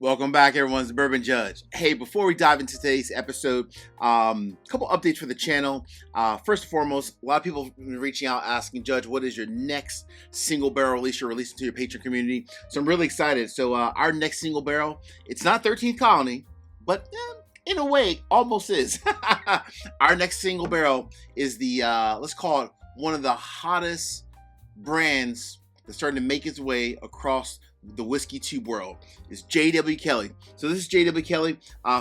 Welcome back, everyone. It's the Bourbon Judge. Hey, before we dive into today's episode, a couple updates for the channel. First and foremost, a lot of people have been reaching out asking, Judge, what is your next single barrel release you're releasing to your Patron community? So I'm really excited. So our next single barrel, it's not 13th Colony, but in a way, almost is. Our next single barrel is the, let's call it one of the hottest brands that's starting to make its way across the whiskey tube world. Is J.W. Kelly. So this is J.W. Kelly.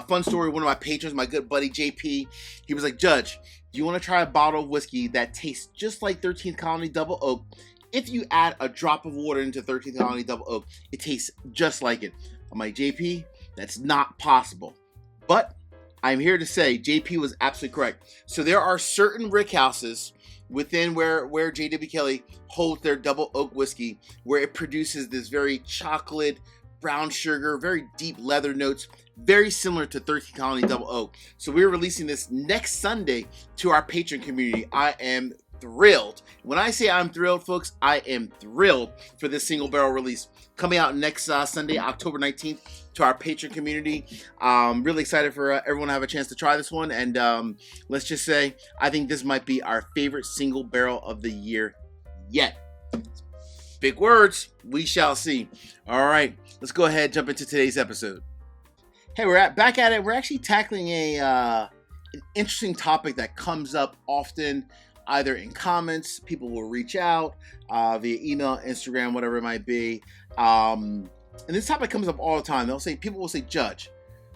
Fun story, one of my patrons, my good buddy JP, he was like, Judge, do you want to try a bottle of whiskey that tastes just like 13th Colony Double Oak? If you add a drop of water into 13th Colony Double Oak, it tastes just like it. I'm like, JP, that's not possible. But I'm here to say JP was absolutely correct. So there are certain rick houses within where J.W. Kelly holds their double oak whiskey, where it produces this very chocolate, brown sugar, very deep leather notes, very similar to 13th Colony Double Oak. So we're releasing this next Sunday to our Patron community. I am thrilled. When I say I'm thrilled, folks, I am thrilled for this single barrel release coming out next Sunday, October 19th, to our Patron community. Really excited for everyone to have a chance to try this one. And let's just say, I think this might be our favorite single barrel of the year yet. Big words. We shall see. All right, let's go ahead and jump into today's episode. Hey, we're back at it. We're actually tackling an interesting topic that comes up often, either in comments, people will reach out via email, Instagram, whatever it might be. And this topic comes up all the time. People will say, Judge,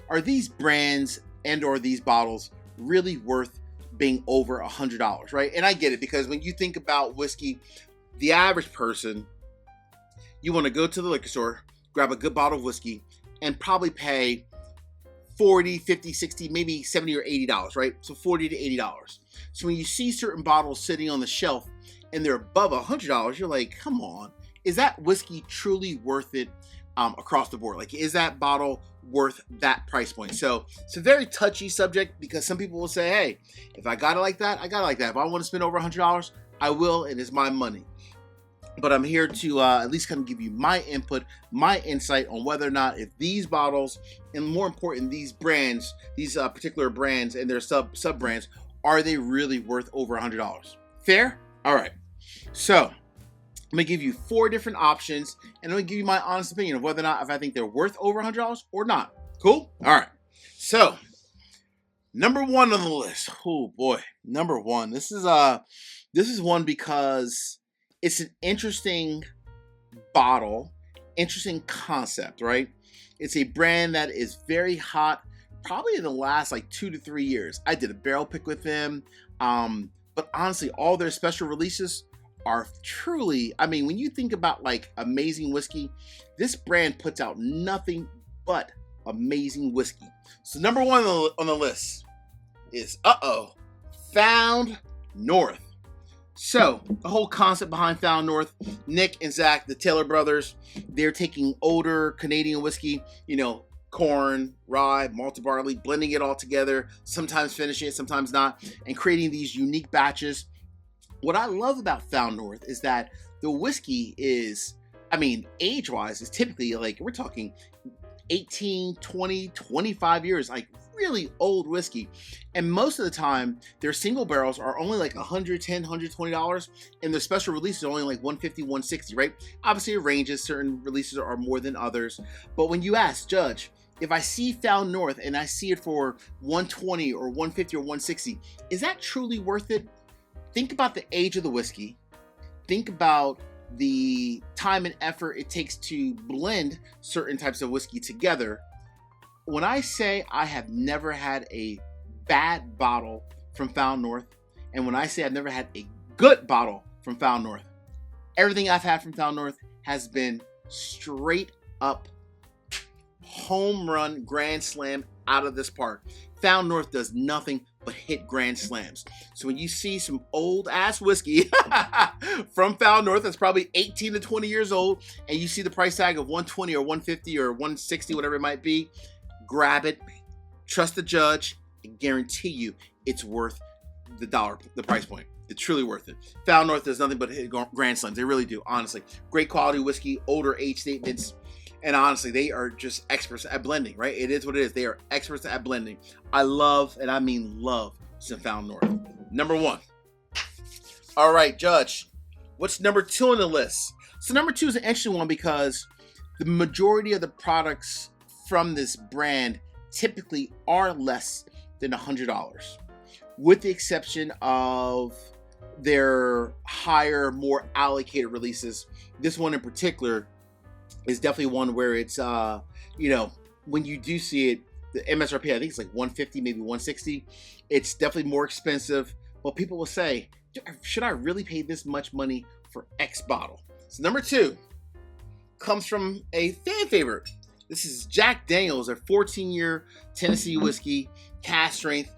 are these brands and or these bottles really worth being over $100, right? And I get it, because when you think about whiskey, the average person, you want to go to the liquor store, grab a good bottle of whiskey, and probably pay $40, $50, $60, maybe $70 or $80, right? So $40 to $80. So when you see certain bottles sitting on the shelf and they're above $100, you're like, come on, is that whiskey truly worth it across the board? Like, is that bottle worth that price point? So it's a very touchy subject, because some people will say, hey, if I got it like that, I got it like that. If I want to spend over $100, I will, and it's my money. But I'm here to at least kind of give you my input, my insight on whether or not if these bottles, and more important, these brands, these particular brands and their sub brands, are they really worth over $100? Fair? All right. So I'm gonna give you 4 different options, and I'm gonna give you my honest opinion of whether or not if I think they're worth over $100 or not. Cool? All right. So number 1 on the list. Oh boy, number 1. This is one because it's an interesting bottle, interesting concept, right? It's a brand that is very hot, probably in the last like 2 to 3 years. I did a barrel pick with them, but honestly, all their special releases are truly, I mean, when you think about like amazing whiskey, this brand puts out nothing but amazing whiskey. So number 1 on the list is, Found North. So the whole concept behind Found North, Nick and Zach, the Taylor brothers, they're taking older Canadian whiskey, corn, rye, malted barley, blending it all together, sometimes finishing it, sometimes not, and creating these unique batches. What I love about Found North is that the whiskey is, I mean, age-wise, is typically like, we're talking 18, 20, 25 years, like really old whiskey. And most of the time, their single barrels are only like $110, $120, and their special releases are only like $150, $160, right? Obviously, it ranges. Certain releases are more than others. But when you ask, Judge, if I see Found North and I see it for $120 or $150 or $160, is that truly worth it? Think about the age of the whiskey. Think about the time and effort it takes to blend certain types of whiskey together. When I say I have never had a bad bottle from Found North, and when I say I've never had a good bottle from Found North, everything I've had from Found North has been straight up home run, grand slam, out of this park. Found North does nothing but hit grand slams. So when you see some old ass whiskey from Found North that's probably 18 to 20 years old, and you see the price tag of $120 or $150 or $160, whatever it might be, grab it, trust the judge, and guarantee you it's worth the price point. It's truly worth it. Found North does nothing but hit grand slams. They really do, honestly. Great quality whiskey, older age statements. And honestly, they are just experts at blending, right? It is what it is. They are experts at blending. I love, and I mean love, Sinfound North. Number 1. All right, Judge. What's number 2 on the list? So number 2 is an interesting one because the majority of the products from this brand typically are less than $100, with the exception of their higher, more allocated releases. This one in particular is definitely one where it's, when you do see it, the MSRP, I think it's like $150, maybe $160. It's definitely more expensive, but people will say, should I really pay this much money for X bottle? So number 2 comes from a fan favorite. This is Jack Daniel's, a 14-year Tennessee whiskey, cask strength.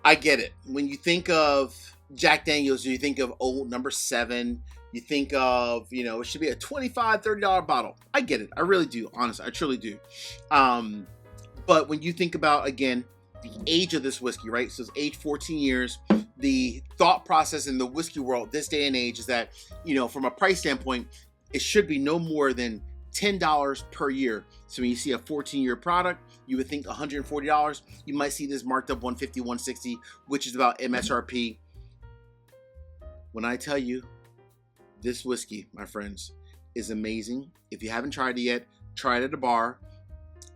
I get it. When you think of Jack Daniel's, you think of old number 7. You think of, it should be a $25, $30 bottle. I get it. I really do. Honestly, I truly do. But when you think about, again, the age of this whiskey, right? So it's aged 14 years. The thought process in the whiskey world this day and age is that, from a price standpoint, it should be no more than $10 per year. So when you see a 14-year product, you would think $140. You might see this marked up $150, $160, which is about MSRP. When I tell you, this whiskey, my friends, is amazing. If you haven't tried it yet, try it at a bar.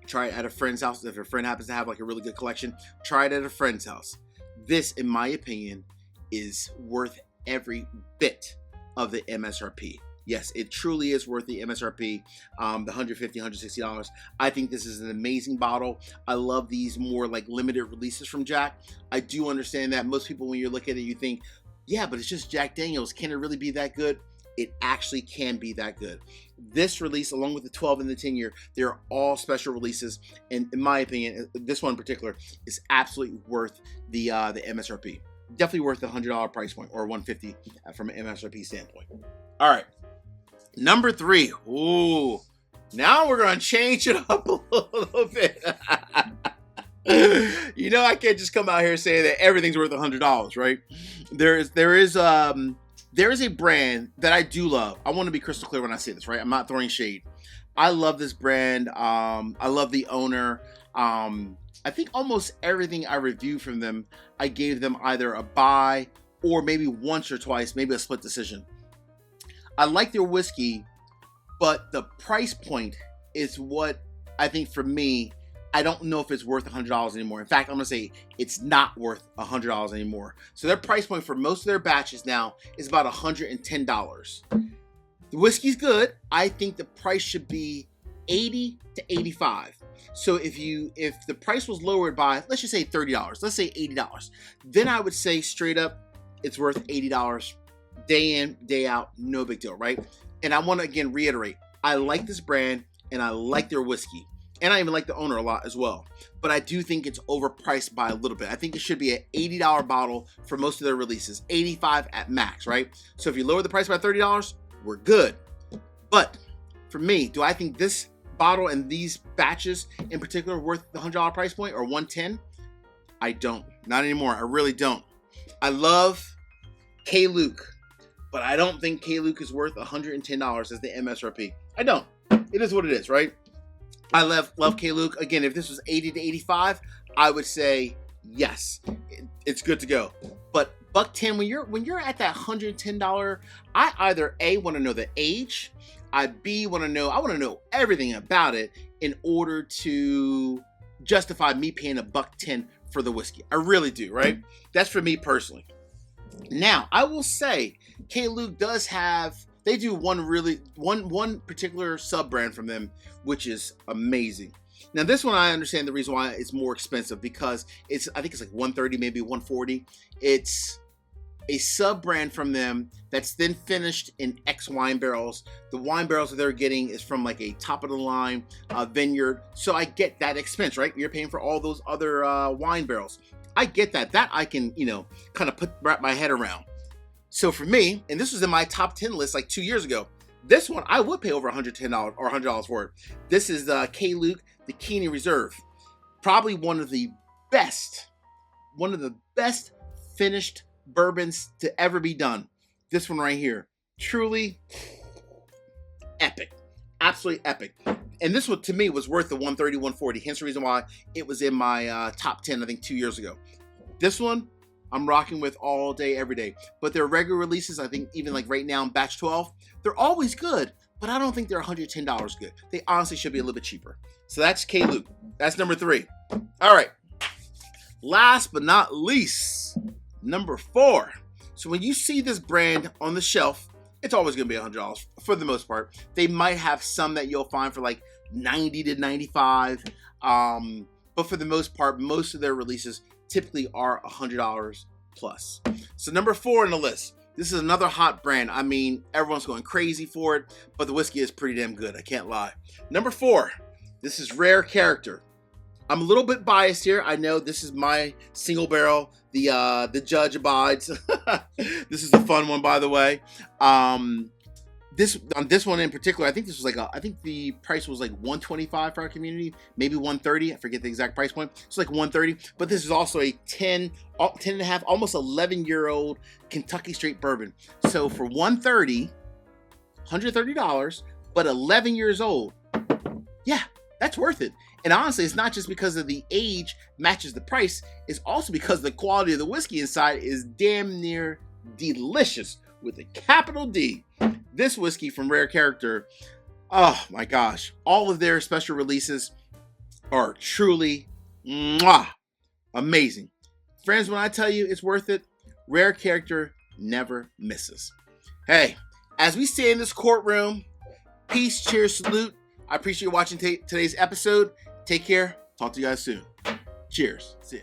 Try it at a friend's house. If a friend happens to have like a really good collection, try it at a friend's house. This, in my opinion, is worth every bit of the MSRP. Yes, it truly is worth the MSRP, the $150, $160. I think this is an amazing bottle. I love these more like limited releases from Jack. I do understand that most people, when you look at it, you think, yeah, but it's just Jack Daniel's. Can it really be that good? It actually can be that good. This release, along with the 12 and the 10-year, they're all special releases. And in my opinion, this one in particular is absolutely worth the MSRP. Definitely worth the $100 price point, or $150 from an MSRP standpoint. All right. Number 3. Ooh. Now we're going to change it up a little bit. I can't just come out here and say that everything's worth $100, right? There is a brand that I do love. I want to be crystal clear when I say this, right? I'm not throwing shade. I love this brand. I love the owner. I think almost everything I review from them, I gave them either a buy or maybe once or twice, maybe a split decision. I like their whiskey, but the price point is what I think for me, I don't know if it's worth $100 anymore. In fact, I'm going to say it's not worth $100 anymore. So their price point for most of their batches now is about $110. The whiskey's good. I think the price should be $80 to $85. So if the price was lowered by, let's just say $30, let's say $80, then I would say straight up, it's worth $80 day in, day out, no big deal, right? And I want to again reiterate, I like this brand and I like their whiskey. And I even like the owner a lot as well. But I do think it's overpriced by a little bit. I think it should be an $80 bottle for most of their releases, $85 at max, right? So if you lower the price by $30, we're good. But for me, do I think this bottle and these batches in particular are worth the $100 price point or $110? I don't. Not anymore. I really don't. I love Kayuke, but I don't think Kayuke is worth $110 as the MSRP. I don't. It is what it is, right? I love Kayuke. Again, if this was $80 to $85, I would say yes, it's good to go. But $110, when you're at that $110, I either A, want to know the age, I want to know everything about it in order to justify me paying $110 for the whiskey. I really do, right? That's for me personally. Now, I will say Kayuke does have, they do one particular sub brand from them, which is amazing. Now, this one, I understand the reason why it's more expensive because I think it's like $130, maybe $140. It's a sub brand from them that's then finished in X wine barrels. The wine barrels that they're getting is from like a top of the line vineyard. So I get that expense, right? You're paying for all those other wine barrels. I get that. That I can, kind of wrap my head around. So for me, and this was in my top 10 list like 2 years ago, this one I would pay over $110 or $100 for it. This is the Kayuke, the Keeney Reserve. Probably one of the best finished bourbons to ever be done. This one right here, truly epic. absolutely epic. And this one, to me, was worth the 130, 140. Hence the reason why it was in my top 10, I think, 2 years ago. This one, I'm rocking with all day, every day. But their regular releases, I think, even like right now in batch 12, they're always good, but I don't think they're $110 good. They honestly should be a little bit cheaper. So that's Kayuke. That's number 3. All right. Last but not least, number 4. So when you see this brand on the shelf, it's always going to be $100 for the most part. They might have some that you'll find for like 90 to 95. But for the most part, most of their releases typically are $100 plus. So number 4 on the list. This is another hot brand. I mean, everyone's going crazy for it, but the whiskey is pretty damn good. I can't lie. Number 4. This is Rare Character. I'm a little bit biased here. I know this is my single barrel. The judge abides. This is the fun one, by the way. This one in particular, I think this was like I think the price was like $125 for our community, maybe $130. I forget the exact price point. It's like $130. But this is also a 10 and a half, almost 11-year-old Kentucky straight bourbon. So for $130, $130, but 11 years old, yeah, that's worth it. And honestly, it's not just because of the age matches the price. It's also because the quality of the whiskey inside is damn near delicious with a capital D. This whiskey from Rare Character, oh my gosh. All of their special releases are truly amazing. Friends, when I tell you it's worth it, Rare Character never misses. Hey, as we stay in this courtroom, peace, cheers, salute. I appreciate you watching today's episode. Take care. Talk to you guys soon. Cheers. See ya.